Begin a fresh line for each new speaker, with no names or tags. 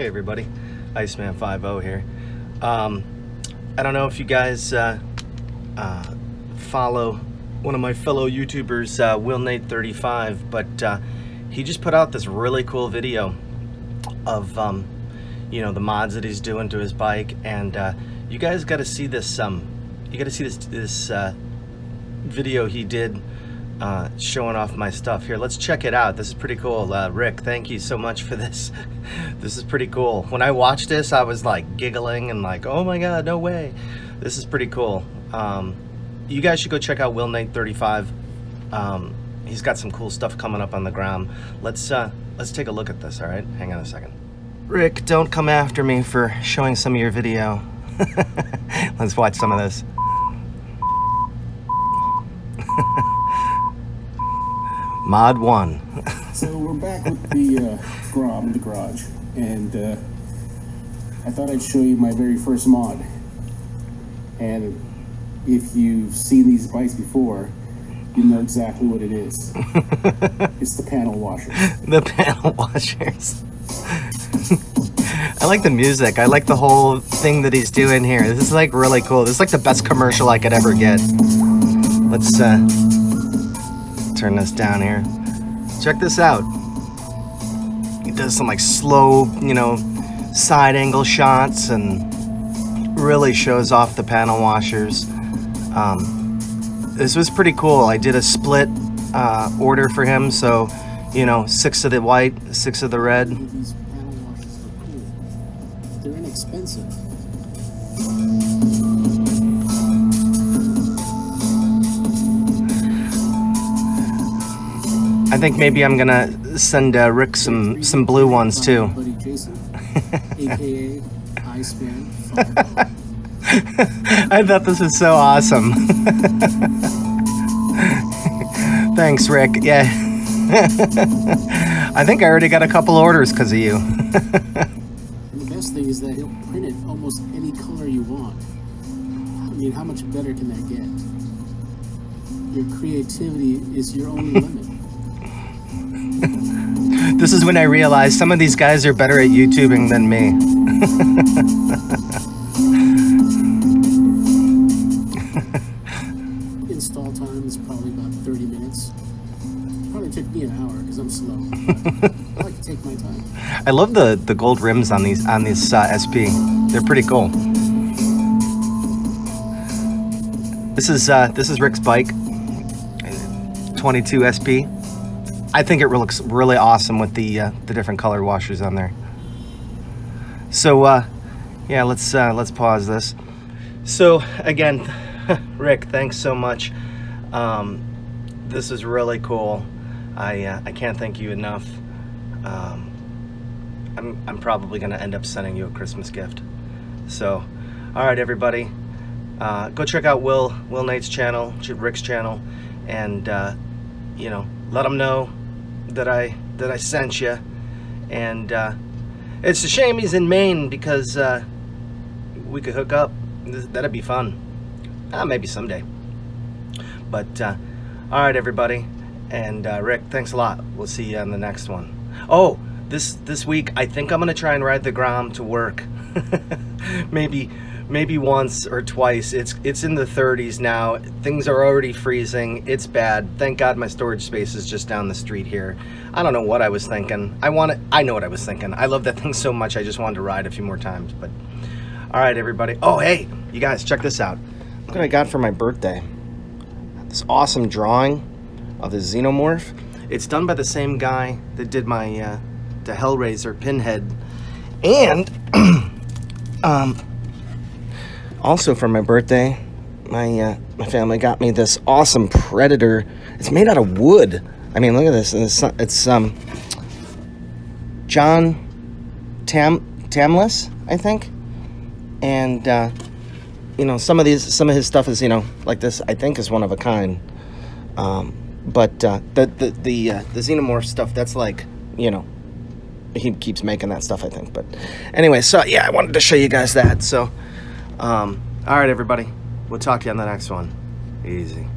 everybody, Iceman50 here. I don't know if you guys follow one of my fellow YouTubers, willnate35's, but he just put out this really cool video of you know, the mods that he's doing to his bike, and you guys got to see this. You got to see this video he did showing off my stuff. Here, let's check it out. This is pretty cool. Rick, thank you so much for this. This is pretty cool. When I watched this, I was like giggling and like, oh my god, no way. This is pretty cool. You guys should go check out willnate35's. He's got some cool stuff coming up on the Grom. Let's take a look at this. All right, hang on a second. Rick, don't come after me for showing some of your video. Let's watch some of this. Mod 1.
So we're back with the Grom in the garage, and I thought I'd show you my very first mod. And if you've seen these bikes before, you know exactly what it is. It's the panel washers.
The panel washers. I like the music. I like the whole thing that he's doing here. This is like really cool. This is like the best commercial I could ever get. Let's turn this down here. Check this out. He does some like slow, you know, side angle shots and really shows off the panel washers. This was pretty cool. I did a split order for him, so you know, 6 of the white, 6 of the red.
These panel washers are cool. They're inexpensive.
I think maybe I'm gonna send Rick some blue ones too.
Buddy Jason, aka Iceman50.
I thought this was so awesome. Thanks, Rick. Yeah. I think I already got a couple orders because of you.
And the best thing is that he'll print it almost any color you want. I mean, how much better can that get? Your creativity is your only limit.
This is when I realized some of these guys are better at YouTubing than me.
Install time is probably about 30 minutes. Probably took me an hour because I'm slow. I like to take my time.
I love the gold rims on these SP. They're pretty cool. This is Rick's bike, 22 SP. I think it looks really awesome with the different color washers on there. So yeah, let's pause this. So again, Rick, thanks so much. This is really cool. I can't thank you enough. I'm probably gonna end up sending you a Christmas gift. So, all right, everybody, go check out willnate's channel, Rick's channel, and you know, let him know that I sent you. And it's a shame he's in Maine because we could hook up. That'd be fun. Maybe someday. But all right, everybody, and Rick, thanks a lot. We'll see you on the next one. Oh, this week I think I'm gonna try and ride the Grom to work. maybe once or twice. It's in the 30s now. Things are already freezing. It's bad. Thank God my storage space is just down the street here. I don't know what I was thinking. I know what I was thinking. I love that thing so much. I just wanted to ride a few more times. But all right, everybody. Oh, hey, you guys, check this out. Look what I got for my birthday. This awesome drawing of the Xenomorph. It's done by the same guy that did my the Hellraiser Pinhead. And also for my birthday, my family got me this awesome Predator. It's made out of wood. I mean, look at this. It's John Tamlis, I think. And you know, some of his stuff is, you know, like this. I think is one of a kind. But the Xenomorph stuff, that's like, you know, he keeps making that stuff, I think. But anyway, so yeah, I wanted to show you guys that. So all right, everybody, we'll talk to you on the next one. Easy.